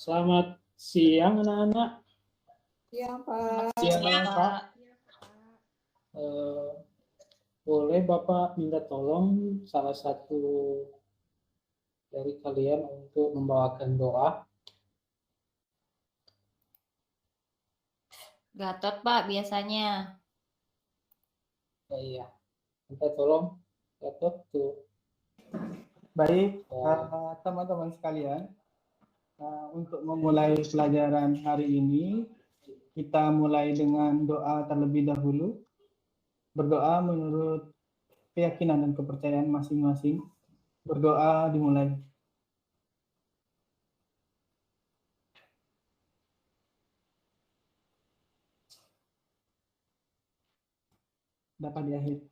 Selamat siang anak-anak. Siang, Pak. Siang, Pak. Boleh Bapak minta tolong salah satu dari kalian untuk membawakan doa? Gatot, Pak, biasanya. Iya. Minta tolong. Gatot tuh. Baik, teman-teman sekalian, untuk memulai pelajaran hari ini, kita mulai dengan doa terlebih dahulu. Berdoa menurut keyakinan dan kepercayaan masing-masing. Berdoa dimulai. Dapat diakhiri.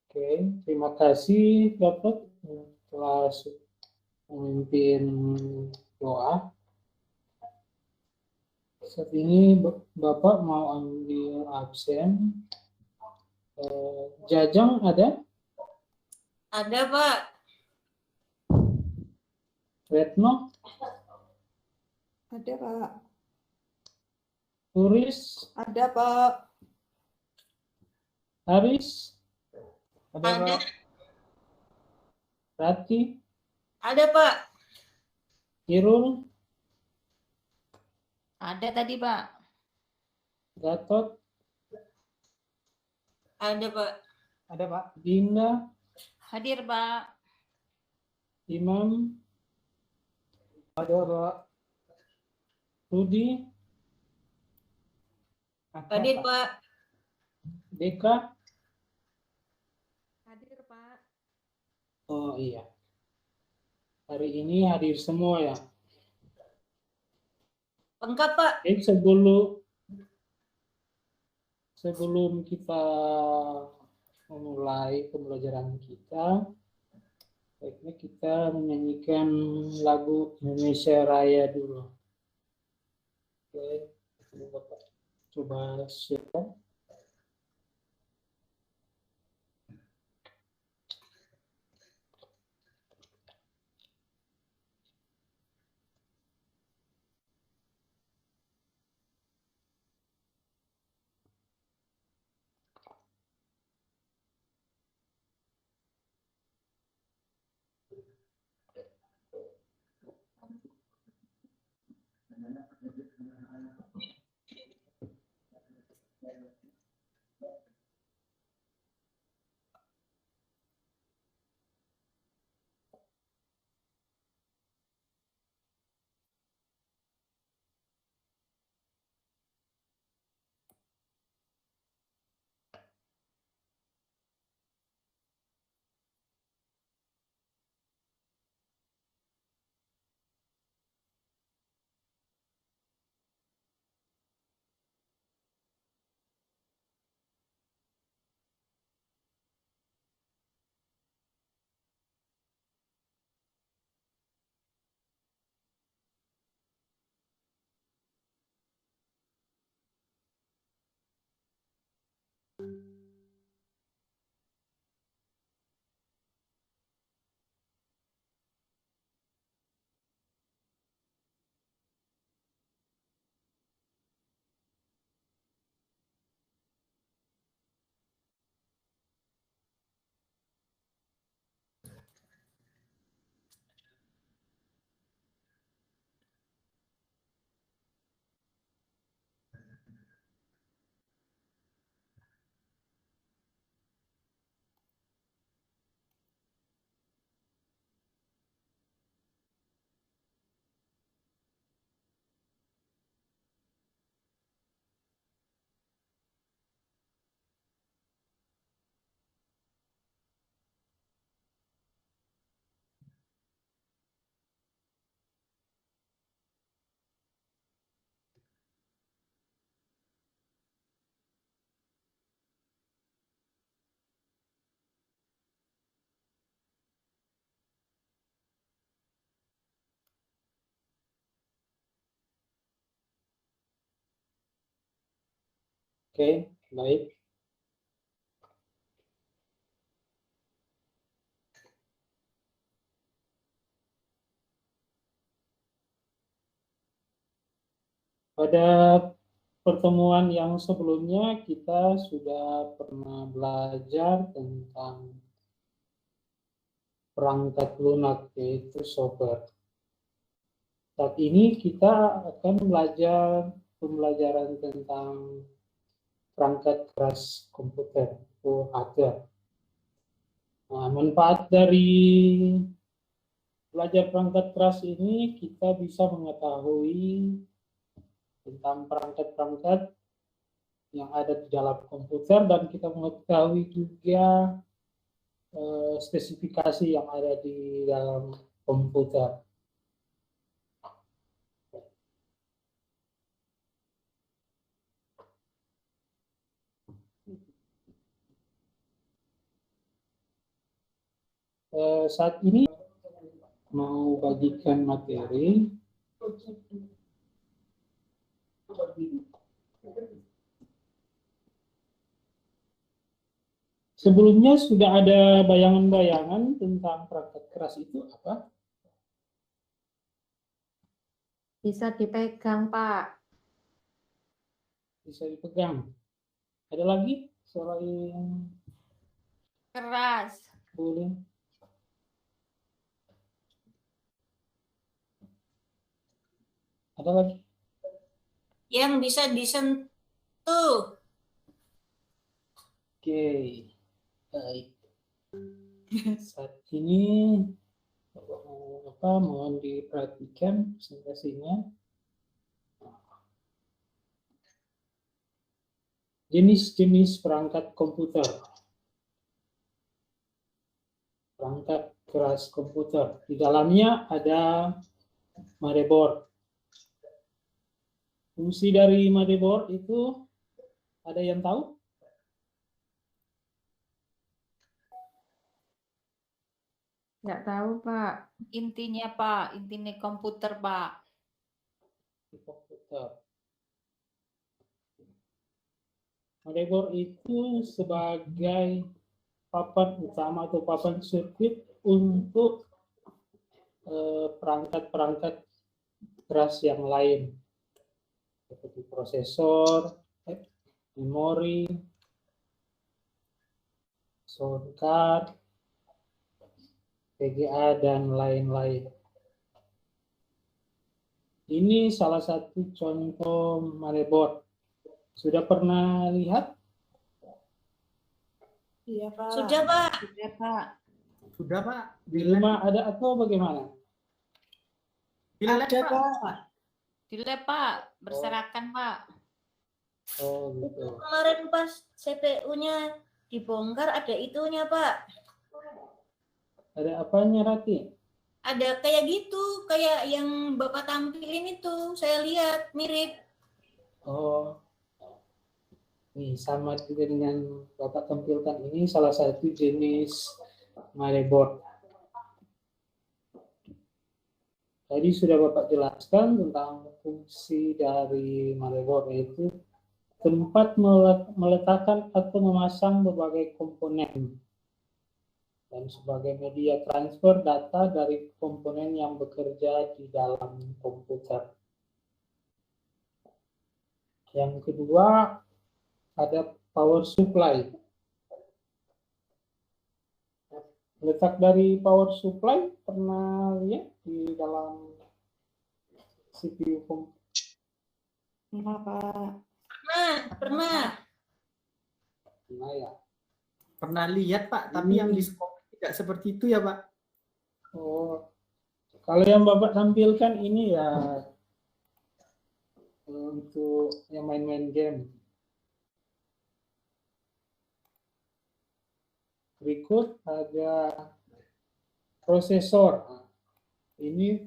Oke, terima kasih Bapak telah memimpin doa. Saat ini Bapak mau ambil absen. Jajang ada? Ada, Pak. Retno? Ada, Pak. Turis? Ada, Pak. Haris? Ada, Pak. Rati? Ada, Pak. Irul? Ada tadi, Pak. Gatot? Ada, Pak. Ada, Pak. Dinda? Hadir, Pak. Imam? Ada, Pak. Rudi? Hadir, Pak. Deka? Hadir, Pak. Oh iya. Hari ini hadir semua ya. Lengkap, Pak. Sebelum kita memulai pembelajaran kita, baiknya kita menyanyikan lagu Indonesia Raya dulu. Oke, Bapak coba share. Oke, baik. Pada pertemuan yang sebelumnya kita sudah pernah belajar tentang perangkat lunak, yaitu software. Saat ini kita akan belajar pembelajaran tentang perangkat keras komputer atau hardware. Nah, manfaat dari belajar perangkat keras ini, kita bisa mengetahui tentang perangkat-perangkat yang ada di dalam komputer, dan kita mengetahui juga spesifikasi yang ada di dalam komputer. Saat ini mau bagikan materi. Sebelumnya sudah ada bayangan-bayangan tentang perangkat keras itu apa? Bisa dipegang, Pak. Bisa dipegang. Ada lagi selain Keras. boleh? Ada lagi? Yang bisa disentuh. Oke, baik. Saat ini mohon diperhatikan presentasinya. Jenis-jenis perangkat komputer. Perangkat keras komputer. Di dalamnya ada motherboard. Fungsi dari motherboard itu ada yang tahu? Nggak tahu, Pak. Intinya Pak, intinya komputer Pak. Di komputer. Motherboard itu sebagai papan utama atau papan sirkuit untuk perangkat-perangkat keras yang lain, seperti prosesor, memori, sound card, VGA, dan lain-lain. Ini salah satu contoh motherboard. Sudah pernah lihat? Iya, Pak. Sudah Pak. Sudah, Pak. Sudah, Pak. Di rumah ada atau bagaimana? Bila Ada, Pak. Di lab Pak, berserakan Pak. Oh, gitu. Kemarin pas CPU-nya dibongkar ada itunya Pak. Ada apanya, Rati? Ada kayak gitu, kayak yang Bapak tampilin itu. Saya lihat mirip. Oh, ini sama juga dengan Bapak tampilkan, ini salah satu jenis motherboard. Tadi sudah Bapak jelaskan tentang fungsi dari motherboard, yaitu tempat meletakkan atau memasang berbagai komponen dan sebagai media transfer data dari komponen yang bekerja di dalam komputer. Yang kedua, ada power supply. Letak dari power supply pernah lihat di dalam CPU komputer? Nah, Pak. Pernah. Pernah ya. pernah lihat, Pak, tapi yang di sekolah tidak seperti itu ya, Pak. Oh, kalau yang Bapak tampilkan ini ya untuk yang main-main game. Berikut ada prosesor. Ini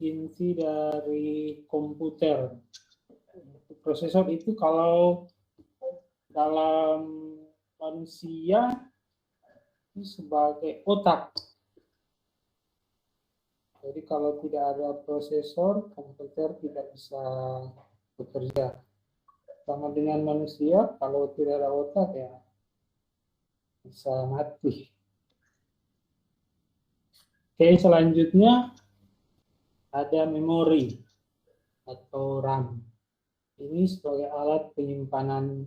inti dari komputer. Prosesor itu kalau dalam manusia ini sebagai otak. Jadi kalau tidak ada prosesor, komputer tidak bisa bekerja. Sama dengan manusia, kalau tidak ada otak ya bisa mati. Oke, selanjutnya ada memori atau RAM. Ini sebagai alat penyimpanan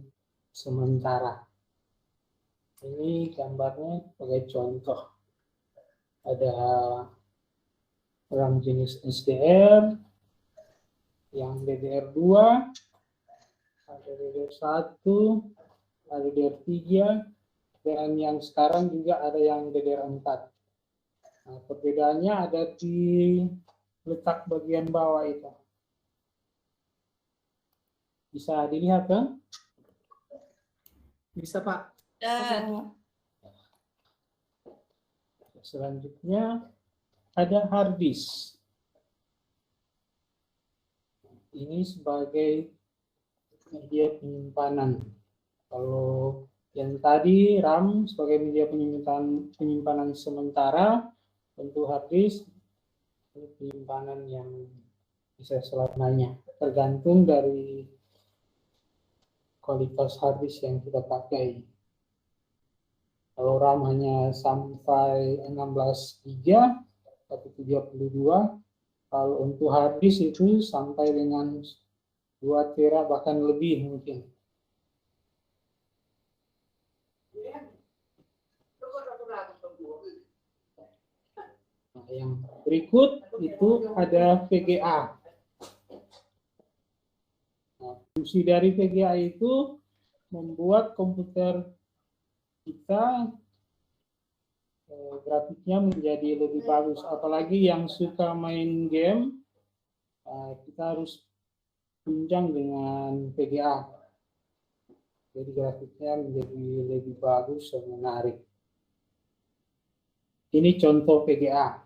sementara. Ini gambarnya sebagai contoh. Ada RAM jenis SDR, yang DDR2, ada DDR1, ada DDR3, dan yang sekarang juga ada yang DDR4. Nah, perbedaannya ada di letak bagian bawah itu. Bisa dilihat kan? Bisa Pak. Dan Selanjutnya ada hard disk. Ini sebagai media penyimpanan. Kalau yang tadi RAM sebagai media penyimpanan sementara, untuk hard disk penyimpanan yang bisa selamanya, tergantung dari kualitas hard disk yang kita pakai. Kalau RAM hanya sampai 16 GB atau 32, kalau untuk hard disk itu sampai dengan 2 tera bahkan lebih mungkin. Nah, yang berikut itu ada VGA. Nah, fungsi dari VGA itu membuat komputer kita grafiknya menjadi lebih bagus. Apalagi yang suka main game, kita harus tunjang dengan VGA. Jadi grafiknya menjadi lebih bagus dan menarik. Ini contoh VGA.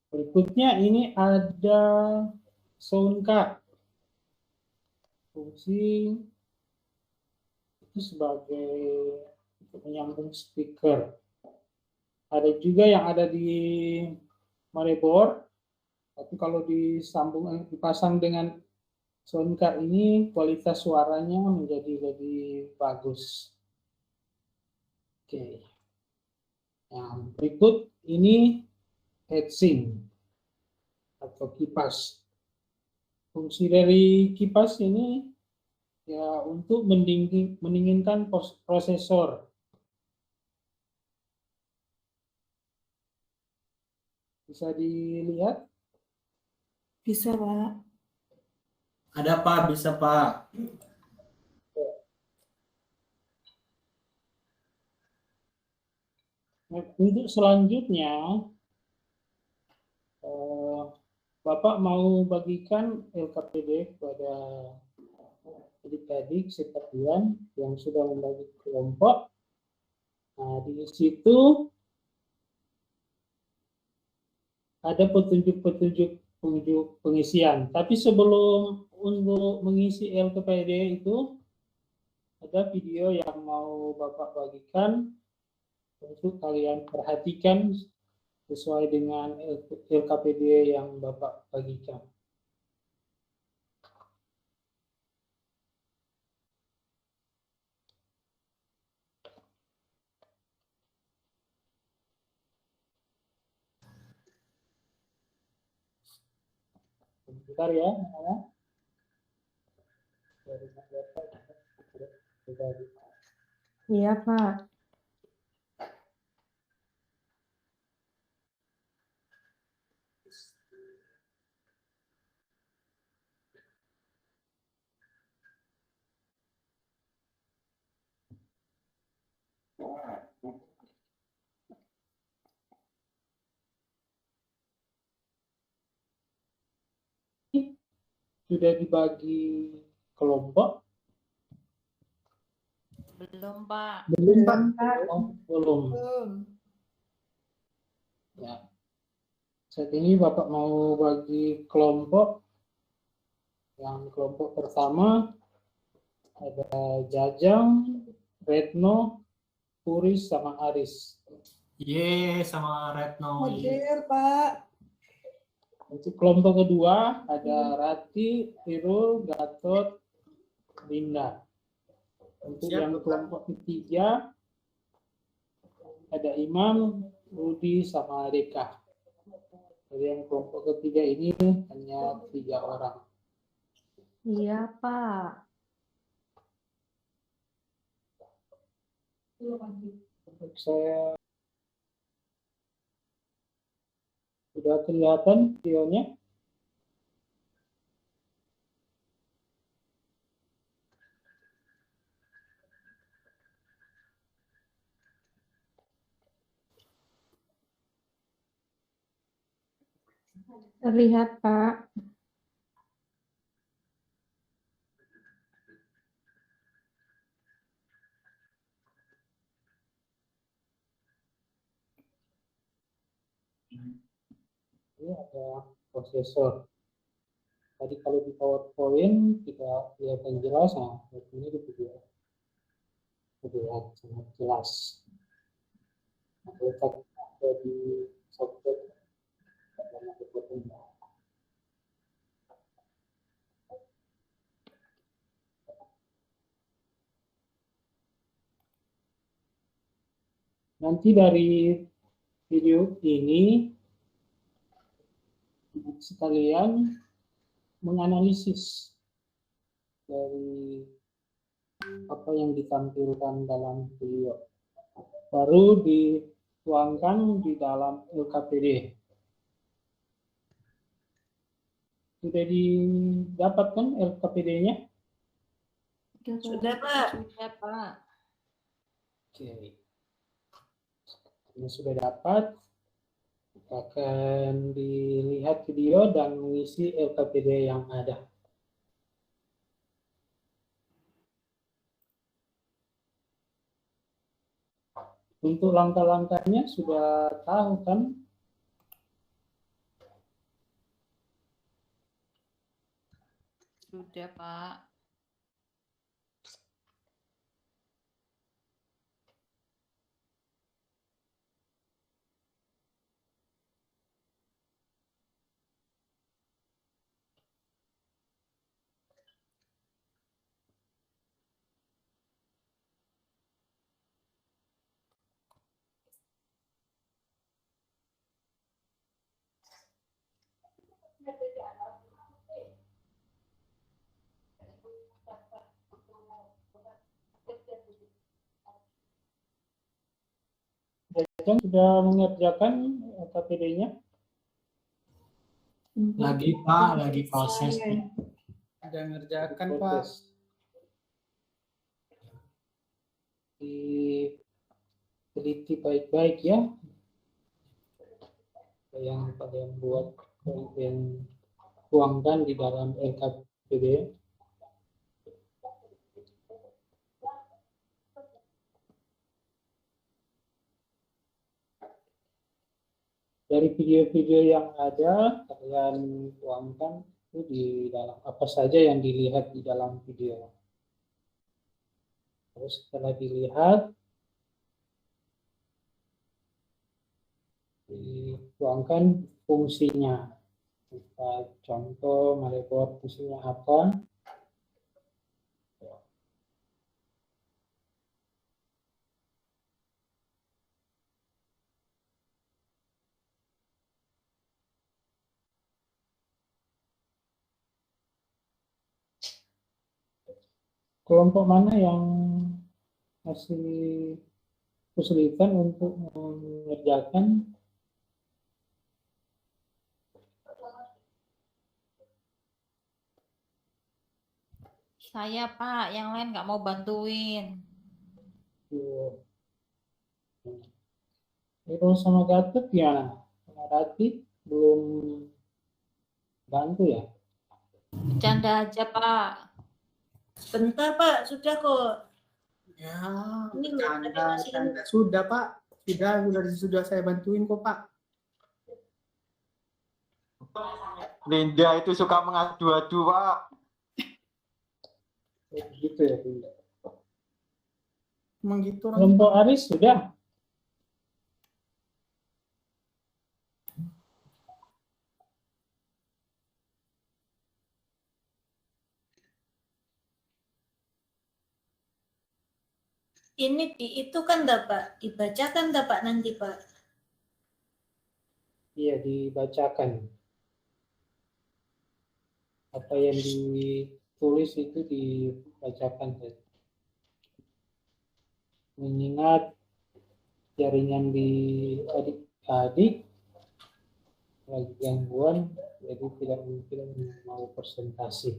Berikutnya ini ada sound card. Fungsi itu sebagai penyambung speaker. Ada juga yang ada di motherboard, tapi kalau dipasang dengan sound card ini kualitas suaranya menjadi lebih bagus. Oke. Yang berikut ini heatsink atau kipas. Fungsi dari kipas ini ya untuk mendinginkan prosesor. Bisa dilihat? Bisa, Pak. Ada Pak, bisa Pak. Nah, untuk selanjutnya, Bapak mau bagikan LKPD kepada adik-adik sekalian yang sudah membagi kelompok. Nah, di situ ada petunjuk pengisian. Tapi sebelum untuk mengisi LKPD itu, ada video yang mau Bapak bagikan untuk kalian perhatikan sesuai dengan LKPD yang Bapak bagikan. Bentar ya, Iya, Pak. sudah dibagi kelompok? belum, Pak. Belum, Pak. Oh, belum. Ya. Saat ini Bapak mau bagi kelompok. Yang kelompok pertama ada Jajang, Retno, Puris, sama Aris. Ye, sama Retno. Hadir, Pak. Untuk kelompok kedua ada Rati, Irul, Gatot, Linda. Untuk Siap, yang Bapak. kelompok ketiga ada Imam, Rudi sama Rika. Jadi yang kelompok ketiga ini hanya 3 orang. Iya, Pak. Saya sudah kelihatan videonya. Terlihat, Pak. Ini ada prosesor. Tadi kalau di PowerPoint tidak kelihatan jelas, nah ini di video terlihat sangat jelas. Nah, letak ada di software dan ada fotonya. Nanti dari video ini sekalian menganalisis dari apa yang ditampilkan dalam video, baru dituangkan di dalam LKPD. Sudah didapatkan LKPD-nya? Sudah, Pak. Sudah, Pak. Oke. Ini sudah dapat, akan dilihat video dan mengisi LKPD yang ada. Untuk langkah-langkahnya sudah tahu kan? Sudah, Pak. Jajang sudah mengerjakan LKPD-nya? Lagi Pak, lagi proses. Ada ngerjakan Pak. Diteliti baik-baik ya. Yang kalian buat, yang tuangkan di dalam LKPD. Dari video-video yang ada, kalian tuangkan itu di dalam apa saja yang dilihat di dalam video. Terus setelah dilihat, dituangkan fungsinya. Kita contoh motherboard fungsinya apa. Kelompok mana yang masih kesulitan untuk mengerjakan? Saya, Pak. Yang lain nggak mau bantuin. Itu sama Gatot ya, sama Rati belum bantu ya? Bercanda aja, Pak. Bentar, Pak. Sudah kok. Ya, Ini canda, masih canda. Sudah Pak, sudah saya bantuin kok Pak. Linda itu suka mengadu-adu, Pak. Gitu ya, Bunda. Emang gitu orang. Kelompok Aris sudah? Ini itu kan Pak, dibacakan Pak nanti Pak. Iya, dibacakan. Apa yang ditulis itu dibacakan. Mengingat jaringan di adik-adik lagi gangguan, jadi tidak mungkin mau presentasi.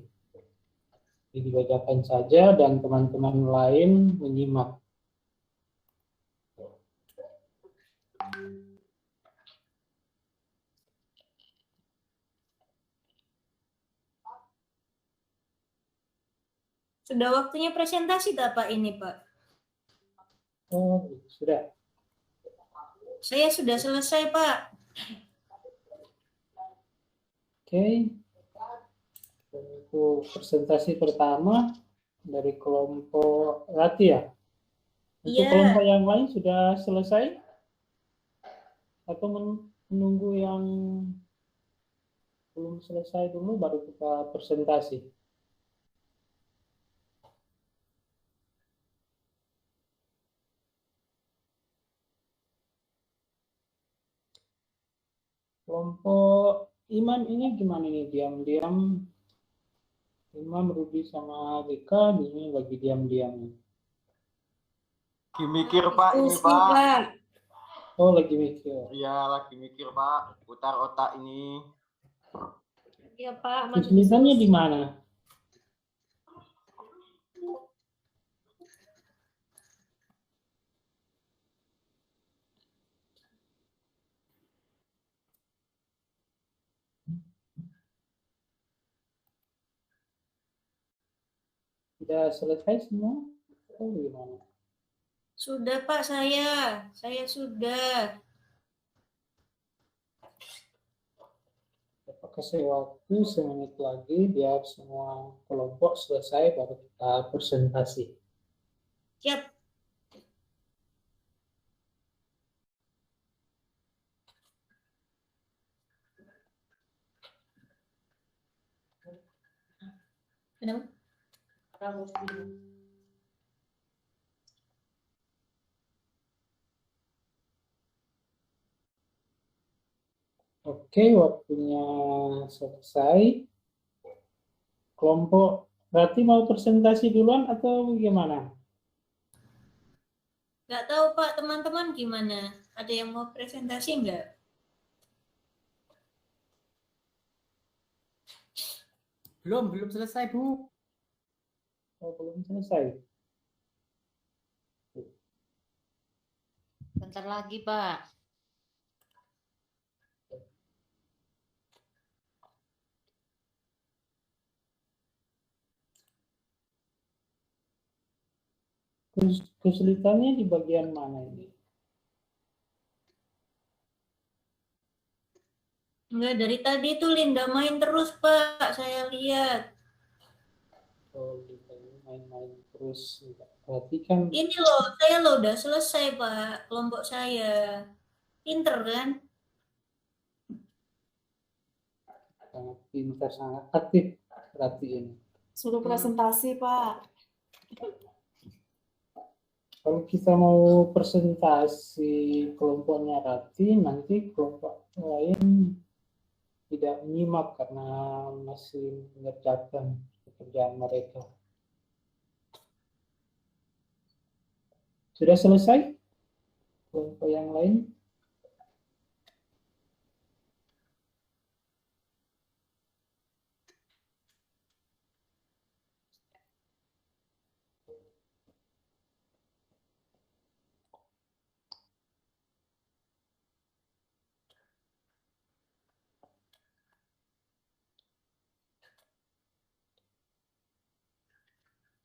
Jadi dibacakan saja dan teman-teman lain menyimak. Sudah waktunya presentasi tak Pak ini Pak? Oh, sudah. Saya sudah selesai Pak. Oke. Untuk presentasi pertama dari kelompok Rati ya. Untuk Iya. kelompok yang lain sudah selesai? Atau menunggu yang belum selesai dulu baru kita presentasi? Kelompok Iman ini gimana nih? Diam-diam Imam, Ruby sama Rika ini lagi diam-diam. Lagi mikir Pak ini Diskusi, Pak. Pak. Oh, lagi mikir. Iya lagi mikir Pak. Putar otak ini. Iya Pak, masih Kesulitannya diskusi. di mana? Sudah selesai semua? Oh, gimana? Sudah Pak saya sudah. Kita kasih waktu semenit lagi biar semua kelompok selesai baru kita presentasi. Siap. Kenapa? Oke, waktunya selesai. Kelompok berarti mau presentasi duluan atau gimana? Nggak tahu Pak, teman-teman gimana? Ada yang mau presentasi nggak? Belum selesai, Bu. Oh, belum selesai. Bentar lagi Pak. Kesulitannya di bagian mana ini? Enggak, dari tadi tuh Linda main terus Pak, saya lihat. Oh, kita main-main terus. Berarti kan Ini loh, saya loh udah selesai Pak, kelompok saya. Pinter kan? sangat pintar, sangat aktif berarti ini. Suruh presentasi, Pak. Kalau kita mau presentasi kelompoknya Rati, nanti kelompok lain tidak menyimak karena masih mengerjakan pekerjaan mereka. Sudah selesai? Kelompok yang lain?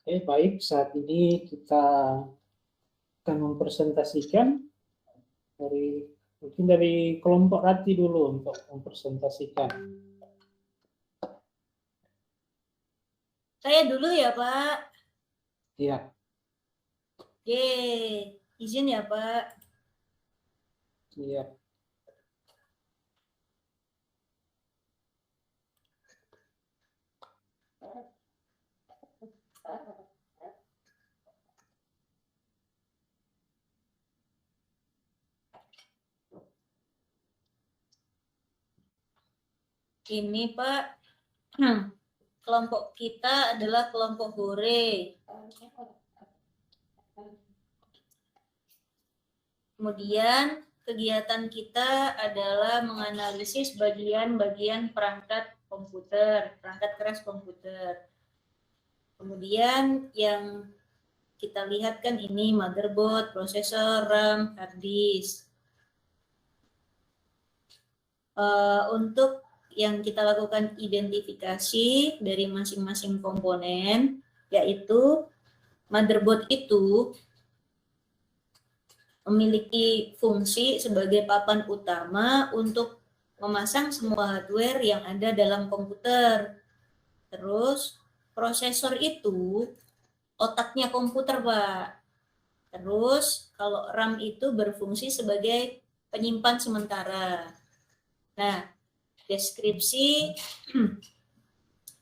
Oke, baik. Saat ini kita akan mempresentasikan mungkin dari kelompok Rati dulu untuk mempresentasikan. Saya dulu ya Pak. Iya. Yeay, izin ya Pak. Iya. Ini Pak, kelompok kita adalah kelompok hore. Kemudian kegiatan kita adalah menganalisis bagian-bagian perangkat komputer, perangkat keras komputer. Kemudian yang kita lihat kan ini motherboard, prosesor, RAM, hard disk. Untuk yang kita lakukan identifikasi dari masing-masing komponen, yaitu motherboard itu memiliki fungsi sebagai papan utama untuk memasang semua hardware yang ada dalam komputer. Terus prosesor itu otaknya komputer, Pak. Terus kalau RAM itu berfungsi sebagai penyimpan sementara. Nah, deskripsi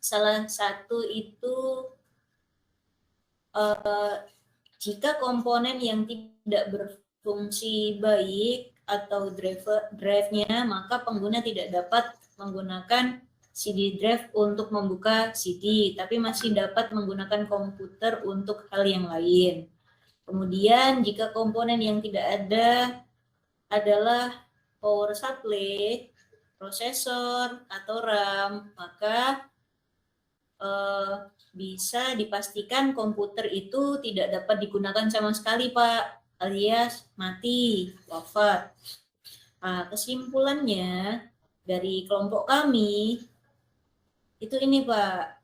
salah satu itu jika komponen yang tidak berfungsi baik atau drive-nya, maka pengguna tidak dapat menggunakan CD drive untuk membuka CD, tapi masih dapat menggunakan komputer untuk hal yang lain. Kemudian jika komponen yang tidak ada adalah power supply, prosesor, atau RAM, maka bisa dipastikan komputer itu tidak dapat digunakan sama sekali, Pak, alias mati, wafat. Nah, kesimpulannya dari kelompok kami, itu ini, Pak.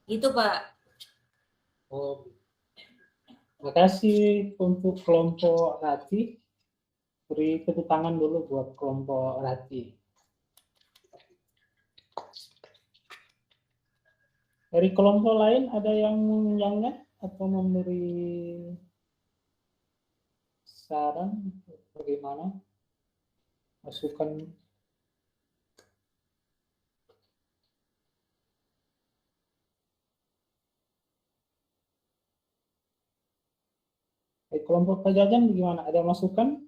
Gitu, Pak. Oh, terima kasih untuk kelompok Rati. Beri tepuk tangan dulu buat kelompok Rati. Dari kelompok lain ada yang menyanggah atau memberi saran bagaimana masukan? Dari kelompok Pajajan bagaimana? Ada masukan?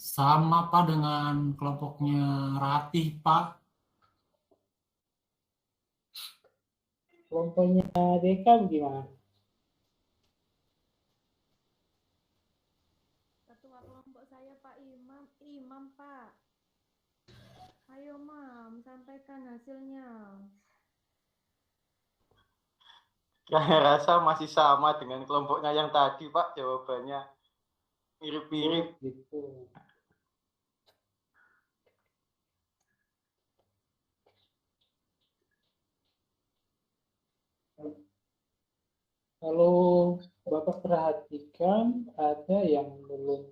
Sama Pak dengan kelompoknya Ratih Pak. Kelompoknya Deka bagaimana? Ketua kelompok saya Pak Imam Pak. Ayo Mam, sampaikan hasilnya. Saya rasa masih sama dengan kelompoknya yang tadi, Pak. Jawabannya mirip-mirip. Gitu. Kalau Bapak perhatikan ada yang belum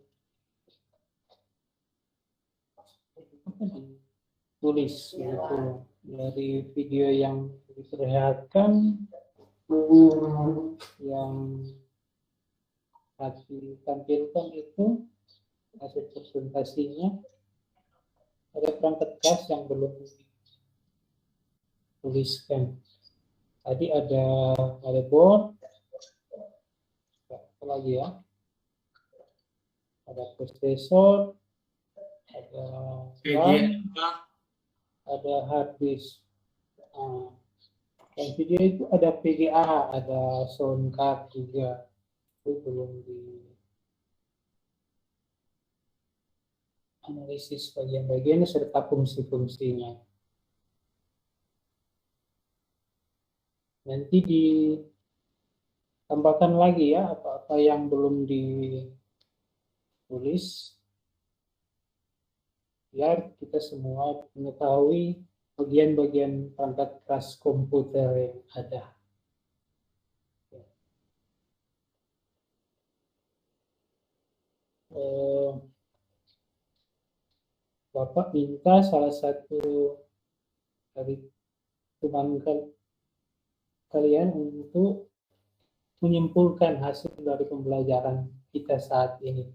tulis gitu. Dari video yang diperlihatkan yang ditampilkan itu hasil presentasinya ada perangkat keras yang belum dituliskan. Tadi ada motherboard, apa lagi ya? Ada prosesor, ada RAM, ada hard disk. Nah, yang video itu ada PGA, ada sound card juga. Itu belum di analisis bagian-bagiannya serta fungsi-fungsinya. Nanti ditambahkan lagi ya apa-apa yang belum ditulis biar kita semua mengetahui bagian-bagian perangkat keras komputer yang ada. Bapak minta salah satu dari teman kalian untuk menyimpulkan hasil dari pembelajaran kita saat ini.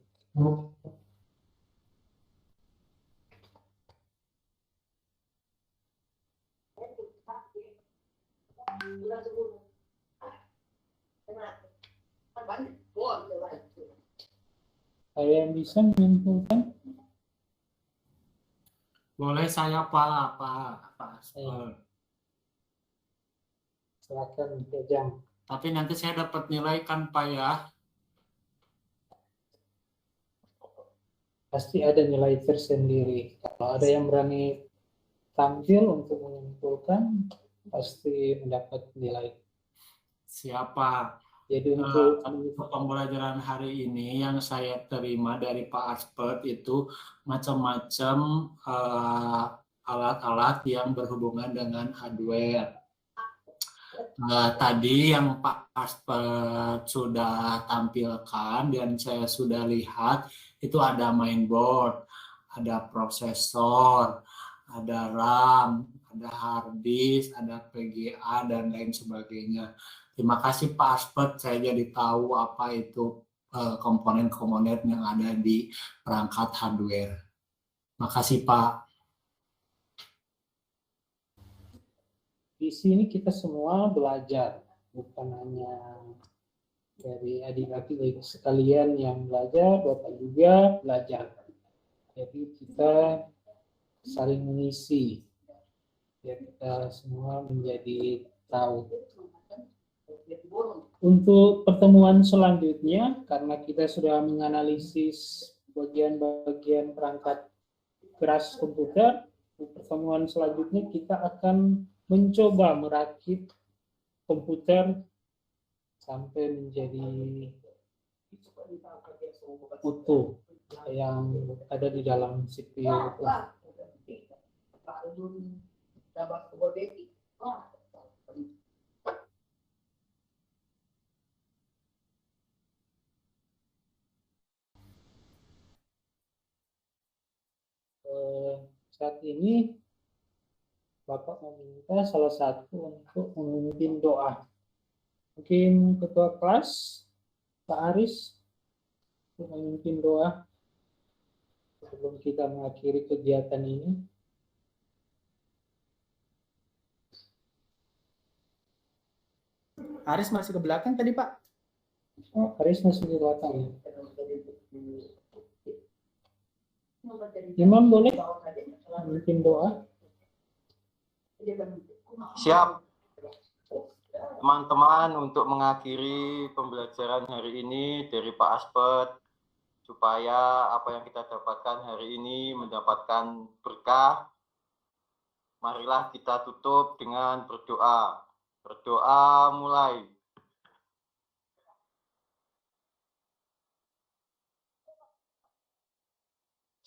Ada yang bisa menyimpulkan? Boleh saya Pak Aspert. Silakan Jang. Tapi nanti saya dapat nilai kan Pak ya? Pasti ada nilai tersendiri. Kalau ada yang berani tampil untuk menyimpulkan, pasti mendapat nilai. Siapa? Jadi untuk Pembelajaran hari ini yang saya terima dari Pak Aspert itu macam-macam alat-alat yang berhubungan dengan hardware. Tadi yang Pak Aspert sudah tampilkan dan saya sudah lihat itu ada mainboard, ada prosesor, ada RAM, ada hard disk, ada PGA dan lain sebagainya. Terima kasih Pak Aspert, saya jadi tahu apa itu komponen-komponen yang ada di perangkat hardware. Terima kasih Pak. di sini kita semua belajar, bukan hanya dari adik-adik sekalian yang belajar, Bapak juga belajar. Jadi kita saling mengisi, biar kita semua menjadi tahu. Untuk pertemuan selanjutnya, karena kita sudah menganalisis bagian-bagian perangkat keras komputer, pertemuan selanjutnya kita akan mencoba merakit komputer sampai menjadi utuh yang ada di dalam CPU. Saat ini Bapak meminta salah satu untuk memimpin doa. Mungkin ketua kelas Pak Aris untuk memimpin doa sebelum kita mengakhiri kegiatan ini. Aris masih ke belakang tadi Pak? Oh, Aris masih di belakang. Imam boleh memimpin doa? Siap. Teman-teman, untuk mengakhiri pembelajaran hari ini dari Pak Aspert, supaya apa yang kita dapatkan hari ini mendapatkan berkah, marilah kita tutup dengan berdoa. Berdoa mulai.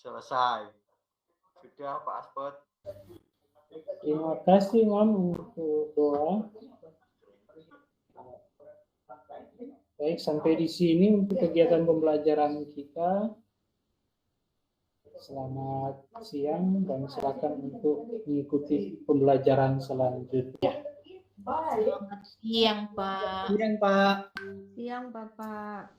Selesai. Sudah Pak Aspert. Terima kasih Imam untuk doa. Baik, sampai di sini untuk kegiatan pembelajaran kita. Selamat siang dan silakan untuk mengikuti pembelajaran selanjutnya. Selamat siang, Pak. Siang Pak. Siang, Bapak.